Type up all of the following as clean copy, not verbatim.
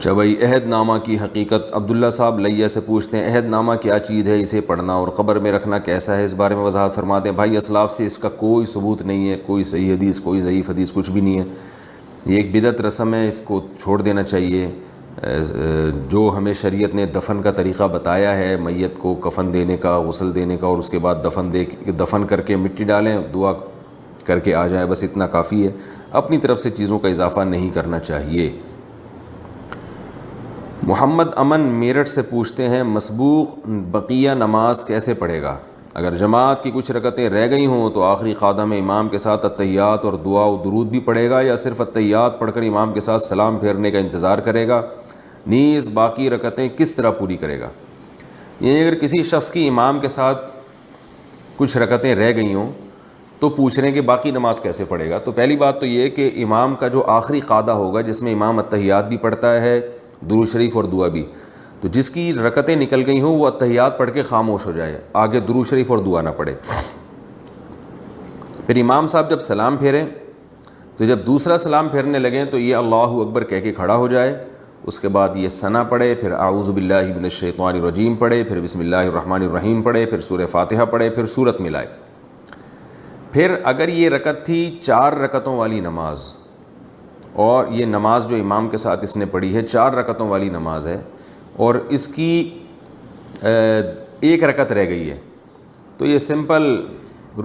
اچھا بھائی، عہد نامہ کی حقیقت عبداللہ صاحب لیہ سے پوچھتے ہیں، عہد نامہ کیا چیز ہے، اسے پڑھنا اور قبر میں رکھنا کیسا ہے، اس بارے میں وضاحت فرما دیں۔ بھائی اسلاف سے اس کا کوئی ثبوت نہیں ہے، کوئی صحیح حدیث کوئی ضعیف حدیث کچھ بھی نہیں ہے، یہ ایک بدعت رسم ہے، اس کو چھوڑ دینا چاہیے۔ جو ہمیں شریعت نے دفن کا طریقہ بتایا ہے، میت کو کفن دینے کا، غسل دینے کا، اور اس کے بعد دفن کر کے مٹی ڈالیں، دعا کر کے آ جائیں، بس اتنا کافی ہے، اپنی طرف سے چیزوں کا اضافہ نہیں کرنا چاہیے۔ محمد امن میرٹھ سے پوچھتے ہیں، مسبوق بقیہ نماز کیسے پڑھے گا؟ اگر جماعت کی کچھ رکعتیں رہ گئی ہوں تو آخری قعدہ میں امام کے ساتھ التحیات اور دعا و درود بھی پڑھے گا، یا صرف التحیات پڑھ کر امام کے ساتھ سلام پھیرنے کا انتظار کرے گا؟ نیز باقی رکعتیں کس طرح پوری کرے گا؟ یعنی اگر کسی شخص کی امام کے ساتھ کچھ رکعتیں رہ گئی ہوں تو پوچھ رہے ہیں کہ باقی نماز کیسے پڑھے گا؟ تو پہلی بات تو یہ کہ امام کا جو آخری قعدہ ہوگا جس میں امام التحیات بھی پڑھتا ہے، درود شریف اور دعا بھی، تو جس کی رکعتیں نکل گئی ہوں وہ التحیات پڑھ کے خاموش ہو جائے، آگے درود شریف اور دعا نہ پڑھے۔ پھر امام صاحب جب سلام پھیریں تو جب دوسرا سلام پھیرنے لگیں تو یہ اللہ اکبر کہہ کے کھڑا ہو جائے، اس کے بعد یہ ثنا پڑھے، پھر اعوذ باللہ من الشیطان الرجیم پڑھے، پھر بسم اللہ الرحمن الرحیم پڑھے، پھر سورہ فاتحہ پڑھے، پھر سورت ملائے۔ پھر اگر یہ رکعت تھی 4 رکعتوں والی نماز، اور یہ نماز جو امام کے ساتھ اس نے پڑھی ہے 4 رکعتوں والی نماز ہے، اور اس کی 1 رکعت رہ گئی ہے، تو یہ سمپل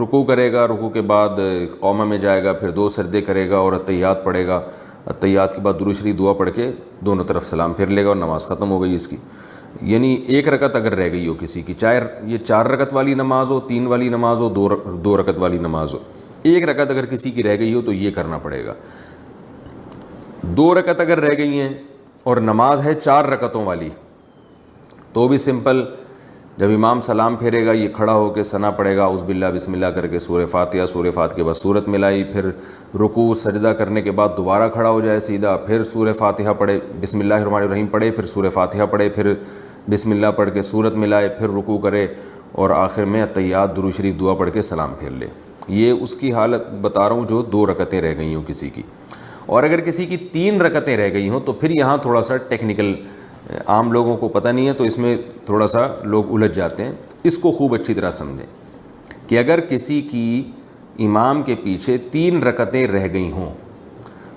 رکوع کرے گا، رکوع کے بعد قومہ میں جائے گا، پھر 2 سجدے کرے گا اور التحیات پڑھے گا، التحیات کے بعد درود شریف دعا پڑھ کے دونوں طرف سلام پھیر لے گا اور نماز ختم ہو گئی اس کی۔ یعنی 1 رکعت اگر رہ گئی ہو کسی کی، چاہے یہ 4 رکعت والی نماز ہو، 3 والی نماز ہو، 2 رکعت والی نماز ہو، 1 رکعت اگر کسی کی رہ گئی ہو تو یہ کرنا پڑے گا۔ 2 رکعت اگر رہ گئی ہیں اور نماز ہے 4 رکعتوں والی تو بھی سمپل، جب امام سلام پھیرے گا یہ کھڑا ہو کے ثنا پڑھے گا، اعوذ باللہ بسم اللہ کر کے سورہ فاتحہ کے بعد سورت ملائی، پھر رکوع سجدہ کرنے کے بعد دوبارہ کھڑا ہو جائے سیدھا، پھر سورہ فاتحہ پڑھے، بسم اللہ الرحمن الرحیم پڑھے، پھر سورہ فاتحہ پڑھے، پھر بسم اللہ پڑھ کے سورت ملائے، پھر رکوع کرے، اور آخر میں التحیات درود شریف دعا پڑھ کے سلام پھیر لے۔ یہ اس کی حالت بتا رہا ہوں جو 2 رکعتیں رہ گئی ہوں کسی کی۔ اور اگر کسی کی 3 رکعتیں رہ گئی ہوں تو پھر یہاں تھوڑا سا ٹیکنیکل، عام لوگوں کو پتہ نہیں ہے تو اس میں تھوڑا سا لوگ الجھ جاتے ہیں، اس کو خوب اچھی طرح سمجھیں کہ اگر کسی کی امام کے پیچھے 3 رکعتیں رہ گئی ہوں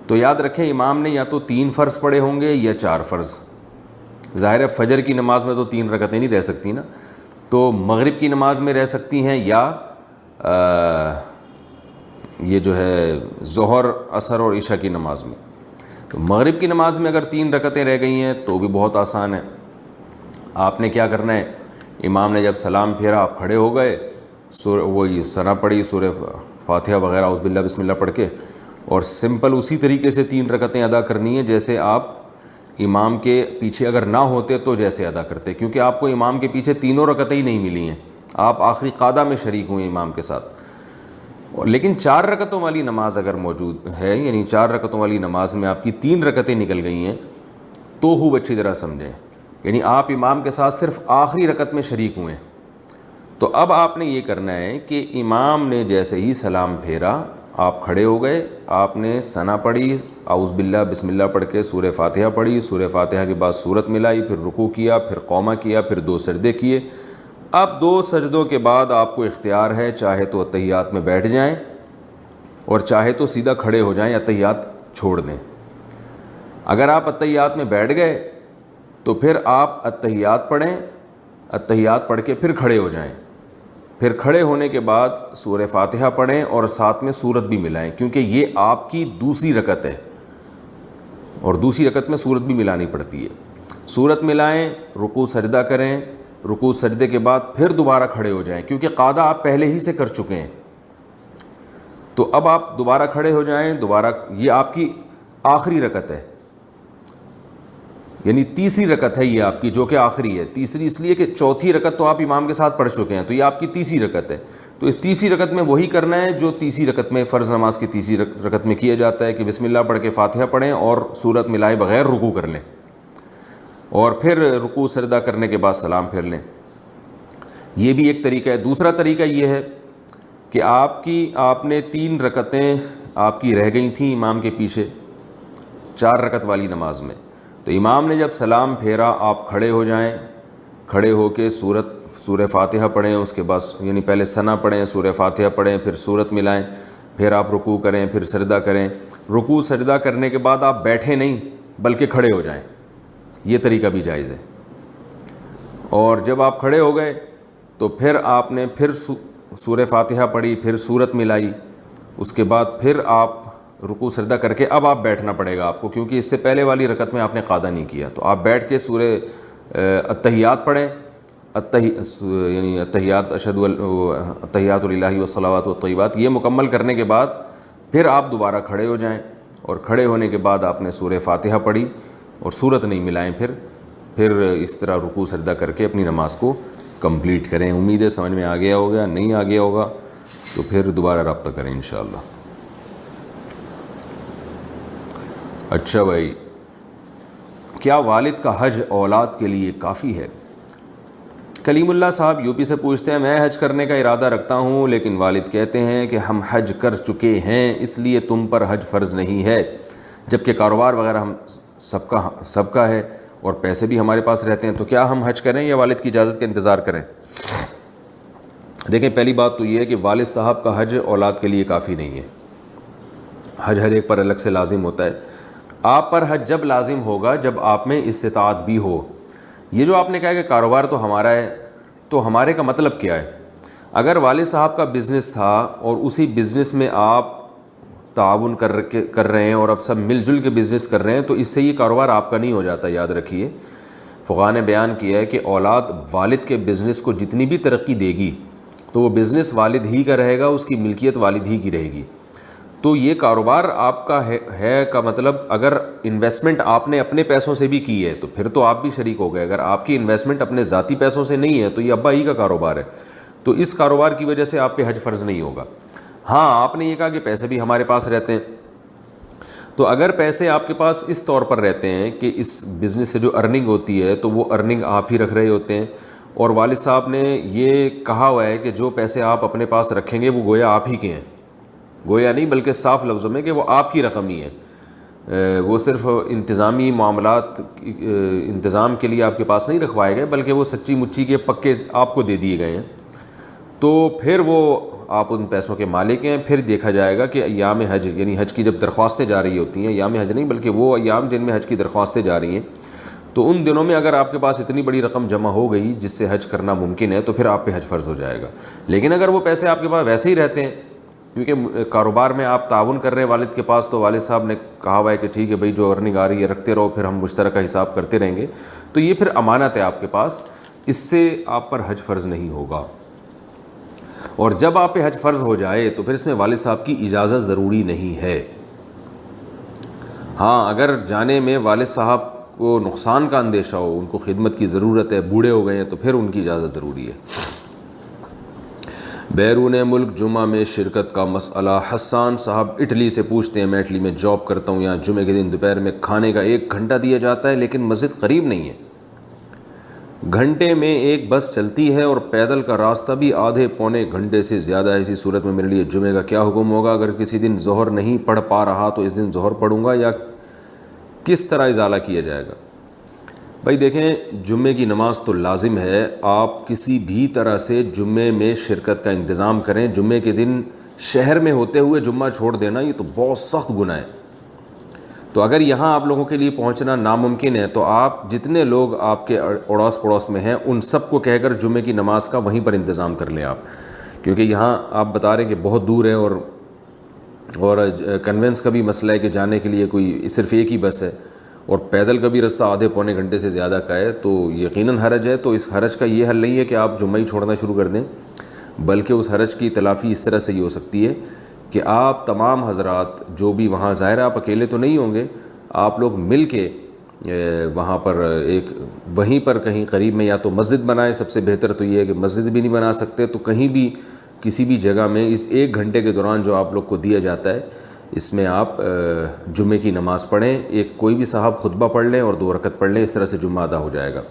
تو یاد رکھیں امام نے یا تو 3 فرض پڑھے ہوں گے یا 4 فرض۔ ظاہر ہے فجر کی نماز میں تو 3 رکعتیں نہیں رہ سکتی نا، تو مغرب کی نماز میں رہ سکتی ہیں، یا یہ جو ہے ظہر عصر اور عشاء کی نماز میں۔ تو مغرب کی نماز میں اگر 3 رکعتیں رہ گئی ہیں تو بھی بہت آسان ہے، آپ نے کیا کرنا ہے، امام نے جب سلام پھیرا آپ کھڑے ہو گئے، وہی ثنا پڑھی، سورہ فاتحہ وغیرہ اعوذ باللہ بسم اللہ پڑھ کے، اور سمپل اسی طریقے سے 3 رکعتیں ادا کرنی ہیں جیسے آپ امام کے پیچھے اگر نہ ہوتے تو جیسے ادا کرتے، کیونکہ آپ کو امام کے پیچھے 3 رکعتیں ہی نہیں ملی ہیں، آپ آخری قعدہ میں شریک ہوئے امام کے ساتھ۔ لیکن 4 رکعتوں والی نماز اگر موجود ہے، یعنی 4 رکعتوں والی نماز میں آپ کی 3 رکعتیں نکل گئی ہیں تو خوب اچھی طرح سمجھیں، یعنی آپ امام کے ساتھ صرف آخری رکعت میں شریک ہوئے ہیں، تو اب آپ نے یہ کرنا ہے کہ امام نے جیسے ہی سلام پھیرا آپ کھڑے ہو گئے، آپ نے ثنا پڑھی، اعوذ باللہ بسم اللہ پڑھ کے سورہ فاتحہ پڑھی، سورہ فاتحہ کے بعد سورت ملائی، پھر رکوع کیا، پھر قومہ کیا، پھر 2 سجدے کیے۔ اب 2 سجدوں کے بعد آپ کو اختیار ہے، چاہے تو التحیات میں بیٹھ جائیں اور چاہے تو سیدھا کھڑے ہو جائیں، التحیات چھوڑ دیں۔ اگر آپ التحیات میں بیٹھ گئے تو پھر آپ التحیات پڑھیں، التحیات پڑھ کے پھر کھڑے ہو جائیں، پھر کھڑے ہونے کے بعد سورہ فاتحہ پڑھیں اور ساتھ میں سورت بھی ملائیں، کیونکہ یہ آپ کی دوسری رکعت ہے اور دوسری رکعت میں سورت بھی ملانی پڑتی ہے۔ سورت ملائیں، رکوع سجدہ کریں، رکوع سجدے کے بعد پھر دوبارہ کھڑے ہو جائیں، کیونکہ قعدہ آپ پہلے ہی سے کر چکے ہیں، تو اب آپ دوبارہ کھڑے ہو جائیں، دوبارہ یہ آپ کی آخری رکعت ہے، یعنی تیسری رکعت ہے یہ آپ کی، جو کہ آخری ہے۔ تیسری اس لیے کہ چوتھی رکعت تو آپ امام کے ساتھ پڑھ چکے ہیں، تو یہ آپ کی تیسری رکعت ہے، تو اس تیسری رکعت میں وہی کرنا ہے جو تیسری رکعت میں فرض نماز کی تیسری رکعت میں کیا جاتا ہے، کہ بسم اللہ پڑھ کے فاتحہ پڑھیں اور سورت ملائے بغیر رکوع کر لیں، اور پھر رکوع سجدہ کرنے کے بعد سلام پھیر لیں۔ یہ بھی ایک طریقہ ہے۔ دوسرا طریقہ یہ ہے کہ آپ نے 3 رکعتیں آپ کی رہ گئی تھیں امام کے پیچھے 4 رکعت والی نماز میں، تو امام نے جب سلام پھیرا آپ کھڑے ہو جائیں, کھڑے ہو کے سورہ فاتحہ پڑھیں, اس کے بعد یعنی پہلے ثنا پڑھیں, سورہ فاتحہ پڑھیں, پھر سورت ملائیں, پھر آپ رکوع کریں, پھر سجدہ کریں. رکوع سجدہ کرنے کے بعد آپ بیٹھیں نہیں بلکہ کھڑے ہو جائیں, یہ طریقہ بھی جائز ہے. اور جب آپ کھڑے ہو گئے تو پھر آپ نے پھر سورہ فاتحہ پڑھی, پھر سورت ملائی, اس کے بعد پھر آپ رکوع سجدہ کر کے اب آپ بیٹھنا پڑے گا آپ کو, کیونکہ اس سے پہلے والی رکعت میں آپ نے قاعدہ نہیں کیا. تو آپ بیٹھ کے سورہ التحیات پڑھیں, یعنی التحیات التحیات للہ والصلوات والطیبات, یہ مکمل کرنے کے بعد پھر آپ دوبارہ کھڑے ہو جائیں, اور کھڑے ہونے کے بعد آپ نے سورہ فاتحہ پڑھی اور سورت نہیں ملائیں, پھر اس طرح رکوع سجدہ کر کے اپنی نماز کو کمپلیٹ کریں. امید ہے سمجھ میں آ گیا ہوگا, نہیں آ گیا ہوگا تو پھر دوبارہ رابطہ کریں انشاءاللہ. اچھا بھائی, کیا والد کا حج اولاد کے لیے کافی ہے؟ کلیم اللہ صاحب یو پی سے پوچھتے ہیں, میں حج کرنے کا ارادہ رکھتا ہوں لیکن والد کہتے ہیں کہ ہم حج کر چکے ہیں اس لیے تم پر حج فرض نہیں ہے, جبکہ کاروبار وغیرہ ہم سب کا ہے اور پیسے بھی ہمارے پاس رہتے ہیں, تو کیا ہم حج کریں یا والد کی اجازت کا انتظار کریں؟ دیکھیں, پہلی بات تو یہ ہے کہ والد صاحب کا حج اولاد کے لیے کافی نہیں ہے. حج ہر ایک پر الگ سے لازم ہوتا ہے. آپ پر حج جب لازم ہوگا جب آپ میں استطاعت بھی ہو. یہ جو آپ نے کہا کہ کاروبار تو ہمارا ہے, تو ہمارے کا مطلب کیا ہے؟ اگر والد صاحب کا بزنس تھا اور اسی بزنس میں آپ تعاون کر رہے ہیں اور اب سب مل جل کے بزنس کر رہے ہیں, تو اس سے یہ کاروبار آپ کا نہیں ہو جاتا. یاد رکھیے, فقہاء نے بیان کیا ہے کہ اولاد والد کے بزنس کو جتنی بھی ترقی دے گی تو وہ بزنس والد ہی کا رہے گا, اس کی ملکیت والد ہی کی رہے گی. تو یہ کاروبار آپ کا ہے کا مطلب اگر انویسٹمنٹ آپ نے اپنے پیسوں سے بھی کی ہے تو پھر تو آپ بھی شریک ہو گئے. اگر آپ کی انویسٹمنٹ اپنے ذاتی پیسوں سے نہیں ہے تو یہ ابا ہی کا کاروبار ہے, تو اس کاروبار کی وجہ سے آپ پہ حج فرض نہیں ہوگا. ہاں, آپ نے یہ کہا کہ پیسے بھی ہمارے پاس رہتے ہیں, تو اگر پیسے آپ کے پاس اس طور پر رہتے ہیں کہ اس بزنس سے جو ارننگ ہوتی ہے تو وہ ارننگ آپ ہی رکھ رہے ہوتے ہیں, اور والد صاحب نے یہ کہا ہوا ہے کہ جو پیسے آپ اپنے پاس رکھیں گے وہ گویا آپ ہی کے ہیں, گویا نہیں بلکہ صاف لفظوں میں کہ وہ آپ کی رقم ہی ہے, وہ صرف انتظامی معاملات انتظام کے لیے آپ کے پاس نہیں رکھوائے گئے بلکہ وہ سچی مچی کے پکے آپ کو دے دیے گئے ہیں. تو پھر وہ آپ ان پیسوں کے مالک ہیں. پھر دیکھا جائے گا کہ ایام حج یعنی حج کی جب درخواستیں جا رہی ہوتی ہیں, ایام حج نہیں بلکہ وہ ایام جن میں حج کی درخواستیں جا رہی ہیں, تو ان دنوں میں اگر آپ کے پاس اتنی بڑی رقم جمع ہو گئی جس سے حج کرنا ممکن ہے تو پھر آپ پہ حج فرض ہو جائے گا. لیکن اگر وہ پیسے آپ کے پاس ویسے ہی رہتے ہیں کیونکہ کاروبار میں آپ تعاون کر رہے ہیں والد کے پاس, تو والد صاحب نے کہا ہوا ہے کہ ٹھیک ہے بھائی جو ارننگ آ رہی ہے رکھتے رہو, پھر ہم مشترکہ حساب کرتے رہیں گے, تو یہ پھر امانت ہے آپ کے پاس, اس سے آپ پر حج فرض نہیں ہوگا. اور جب آپ پہ حج فرض ہو جائے تو پھر اس میں والد صاحب کی اجازت ضروری نہیں ہے. ہاں, اگر جانے میں والد صاحب کو نقصان کا اندیشہ ہو, ان کو خدمت کی ضرورت ہے, بوڑھے ہو گئے ہیں, تو پھر ان کی اجازت ضروری ہے. بیرون ملک جمعہ میں شرکت کا مسئلہ. حسان صاحب اٹلی سے پوچھتے ہیں, میں اٹلی میں جاب کرتا ہوں, یہاں جمعے کے دن دوپہر میں کھانے کا 1 گھنٹہ دیا جاتا ہے لیکن مسجد قریب نہیں ہے. گھنٹے میں 1 بس چلتی ہے اور پیدل کا راستہ بھی آدھے پونے گھنٹے سے زیادہ ہے. ایسی صورت میں میرے لیے جمعے کا کیا حکم ہوگا؟ اگر کسی دن ظہر نہیں پڑھ پا رہا تو اس دن ظہر پڑھوں گا یا کس طرح ازالہ کیا جائے گا؟ بھائی دیکھیں, جمعے کی نماز تو لازم ہے, آپ کسی بھی طرح سے جمعے میں شرکت کا انتظام کریں. جمعے کے دن شہر میں ہوتے ہوئے جمعہ چھوڑ دینا یہ تو بہت سخت گناہ ہے. تو اگر یہاں آپ لوگوں کے لیے پہنچنا ناممکن ہے تو آپ جتنے لوگ آپ کے اڑوس پڑوس میں ہیں ان سب کو کہہ کر جمعے کی نماز کا وہیں پر انتظام کر لیں آپ, کیونکہ یہاں آپ بتا رہے ہیں کہ بہت دور ہے اور کنوینس کا بھی مسئلہ ہے کہ جانے کے لیے کوئی صرف ایک ہی بس ہے, اور پیدل کا بھی رستہ آدھے پونے گھنٹے سے زیادہ کا ہے, تو یقیناً حرج ہے. تو اس حرج کا یہ حل نہیں ہے کہ آپ جمعہ ہی چھوڑنا شروع کر دیں, بلکہ اس حرج کی تلافی اس طرح سے یہ ہو سکتی ہے کہ آپ تمام حضرات جو بھی وہاں, ظاہر آپ اکیلے تو نہیں ہوں گے, آپ لوگ مل کے وہاں پر وہیں پر کہیں قریب میں یا تو مسجد بنائیں. سب سے بہتر تو یہ ہے کہ مسجد بھی نہیں بنا سکتے تو کہیں بھی کسی بھی جگہ میں اس 1 گھنٹے کے دوران جو آپ لوگ کو دیا جاتا ہے اس میں آپ جمعے کی نماز پڑھیں. کوئی بھی صاحب خطبہ پڑھ لیں اور 2 رکعت پڑھ لیں, اس طرح سے جمعہ ادا ہو جائے گا.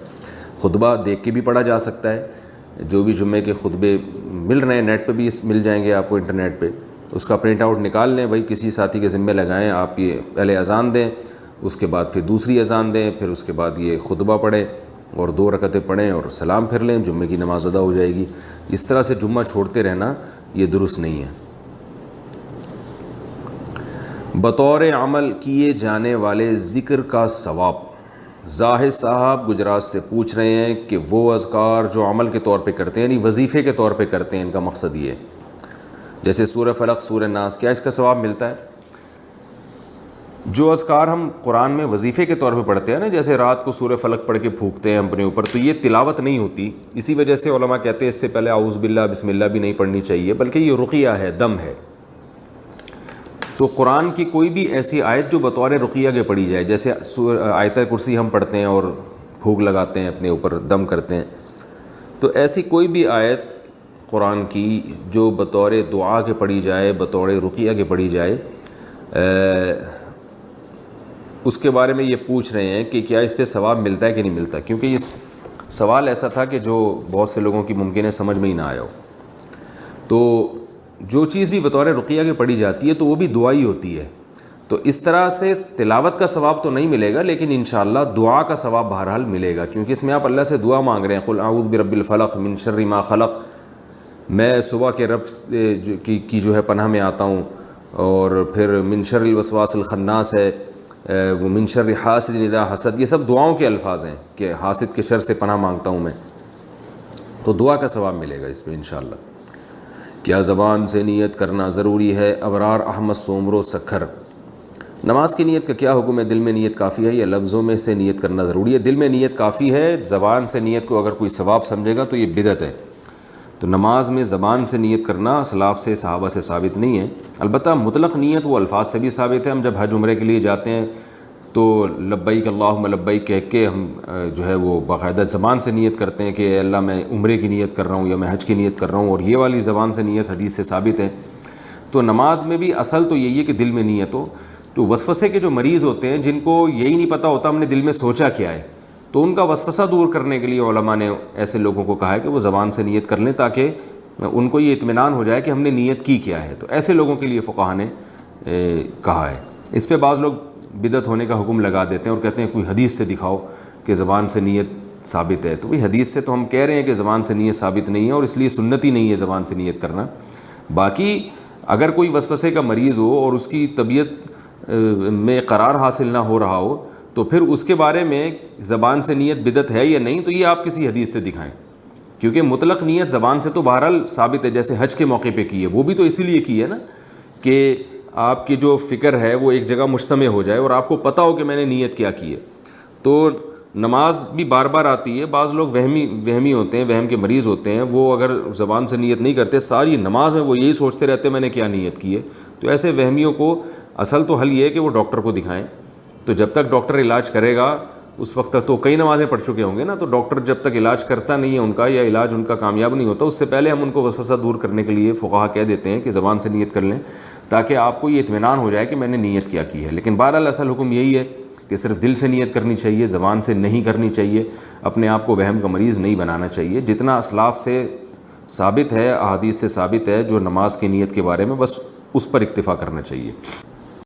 خطبہ دیکھ کے بھی پڑھا جا سکتا ہے, جو بھی جمعے کے خطبے مل رہے ہیں نیٹ پہ بھی مل جائیں گے آپ کو, انٹرنیٹ پہ اس کا پرنٹ آؤٹ نکال لیں. بھائی کسی ساتھی کے ذمہ لگائیں, آپ یہ پہلے اذان دیں, اس کے بعد پھر دوسری اذان دیں، پھر اس کے بعد یہ خطبہ پڑھیں اور 2 رکعتیں پڑھیں اور سلام پھر لیں، جمعے کی نماز ادا ہو جائے گی۔ اس طرح سے جمعہ چھوڑتے رہنا یہ درست نہیں ہے۔ بطور عمل کیے جانے والے ذکر کا ثواب، زاہد صاحب گجرات سے پوچھ رہے ہیں کہ وہ اذکار جو عمل کے طور پہ کرتے ہیں، یعنی وظیفے کے طور پہ کرتے ہیں، ان کا مقصد یہ ہے، جیسے سورہ فلق، سورہ ناس، کیا اس کا ثواب ملتا ہے؟ جو اذکار ہم قرآن میں وظیفے کے طور پہ پڑھتے ہیں نا، جیسے رات کو سورہ فلق پڑھ کے پھونکتے ہیں اپنے اوپر، تو یہ تلاوت نہیں ہوتی۔ اسی وجہ سے علماء کہتے ہیں اس سے پہلے اعوذ باللہ بسم اللہ بھی نہیں پڑھنی چاہیے، بلکہ یہ رقیہ ہے، دم ہے۔ تو قرآن کی کوئی بھی ایسی آیت جو بطور رقیہ کے پڑھی جائے، جیسے آیت کرسی ہم پڑھتے ہیں اور پھونک لگاتے ہیں اپنے اوپر، دم کرتے ہیں، تو ایسی کوئی بھی آیت قرآن کی جو بطور دعا کے پڑھی جائے، بطور رقیہ کے پڑھی جائے، اس کے بارے میں یہ پوچھ رہے ہیں کہ کیا اس پہ ثواب ملتا ہے کہ نہیں ملتا، کیونکہ یہ سوال ایسا تھا کہ جو بہت سے لوگوں کی ممکن ہے سمجھ میں ہی نہ آیا ہو۔ تو جو چیز بھی بطور رقیہ کے پڑھی جاتی ہے تو وہ بھی دعا ہی ہوتی ہے، تو اس طرح سے تلاوت کا ثواب تو نہیں ملے گا، لیکن انشاءاللہ دعا کا ثواب بہرحال ملے گا، کیونکہ اس میں آپ اللہ سے دعا مانگ رہے ہیں، قل اعوذ برب الفلق من شر ما خلق، میں صبح کے رب کی جو ہے پناہ میں آتا ہوں، اور پھر من شر الوسواس الخناس ہے، وہ من شر حاسد اذا حسد، یہ سب دعاؤں کے الفاظ ہیں کہ حاسد کے شر سے پناہ مانگتا ہوں میں، تو دعا کا ثواب ملے گا اس میں انشاءاللہ۔ کیا زبان سے نیت کرنا ضروری ہے؟ ابرار احمد سومرو سکھر، نماز کی نیت کا کیا حکم ہے؟ دل میں نیت کافی ہے یا لفظوں میں سے نیت کرنا ضروری ہے؟ دل میں نیت کافی ہے، زبان سے نیت کو اگر کوئی ثواب سمجھے گا تو یہ بدعت ہے۔ تو نماز میں زبان سے نیت کرنا اسلاف سے، صحابہ سے ثابت نہیں ہے۔ البتہ مطلق نیت وہ الفاظ سے بھی ثابت ہے، ہم جب حج عمرے کے لیے جاتے ہیں تو لبیک اللہم لبیک کہہ کے ہم جو ہے وہ باقاعدہ زبان سے نیت کرتے ہیں کہ اے اللہ میں عمرے کی نیت کر رہا ہوں یا میں حج کی نیت کر رہا ہوں، اور یہ والی زبان سے نیت حدیث سے ثابت ہے۔ تو نماز میں بھی اصل تو یہی ہے کہ دل میں نیت ہو۔ تو وسوسے کے جو مریض ہوتے ہیں جن کو یہی نہیں پتہ ہوتا ہم نے دل میں سوچا کیا ہے، تو ان کا وسوسہ دور کرنے کے لیے علماء نے ایسے لوگوں کو کہا ہے کہ وہ زبان سے نیت کر لیں تاکہ ان کو یہ اطمینان ہو جائے کہ ہم نے نیت کی کیا ہے۔ تو ایسے لوگوں کے لیے فقہاء نے کہا ہے۔ اس پہ بعض لوگ بدعت ہونے کا حکم لگا دیتے ہیں اور کہتے ہیں کوئی حدیث سے دکھاؤ کہ زبان سے نیت ثابت ہے، تو بھئی حدیث سے تو ہم کہہ رہے ہیں کہ زبان سے نیت ثابت نہیں ہے، اور اس لیے سنت ہی نہیں ہے زبان سے نیت کرنا۔ باقی اگر کوئی وسوسے کا مریض ہو اور اس کی طبیعت میں قرار حاصل نہ ہو رہا ہو تو پھر اس کے بارے میں زبان سے نیت بدعت ہے یا نہیں، تو یہ آپ کسی حدیث سے دکھائیں، کیونکہ مطلق نیت زبان سے تو بہرحال ثابت ہے، جیسے حج کے موقع پہ کی ہے، وہ بھی تو اسی لیے کی ہے نا کہ آپ کی جو فکر ہے وہ ایک جگہ مجتمع ہو جائے اور آپ کو پتہ ہو کہ میں نے نیت کیا کی ہے۔ تو نماز بھی بار بار آتی ہے، بعض لوگ وہمی ہوتے ہیں، وہم کے مریض ہوتے ہیں، وہ اگر زبان سے نیت نہیں کرتے، ساری نماز میں وہ یہی سوچتے رہتے ہیں میں نے کیا نیت کی ہے۔ تو ایسے وہمیوں کو اصل تو حل یہ ہے کہ وہ ڈاکٹر کو دکھائیں۔ تو جب تک ڈاکٹر علاج کرے گا اس وقت تک تو کئی نمازیں پڑھ چکے ہوں گے نا، تو ڈاکٹر جب تک علاج کرتا نہیں ہے ان کا، یا علاج ان کا کامیاب نہیں ہوتا، اس سے پہلے ہم ان کو وسوسہ دور کرنے کے لیے فقہا کہہ دیتے ہیں کہ زبان سے نیت کر لیں تاکہ آپ کو یہ اطمینان ہو جائے کہ میں نے نیت کیا کی ہے۔ لیکن بہرحال اصل حکم یہی ہے کہ صرف دل سے نیت کرنی چاہیے، زبان سے نہیں کرنی چاہیے، اپنے آپ کو وہم کا مریض نہیں بنانا چاہیے۔ جتنا اسلاف سے ثابت ہے، احادیث سے ثابت ہے جو نماز کی نیت کے بارے میں، بس اس پر اکتفا کرنا چاہیے۔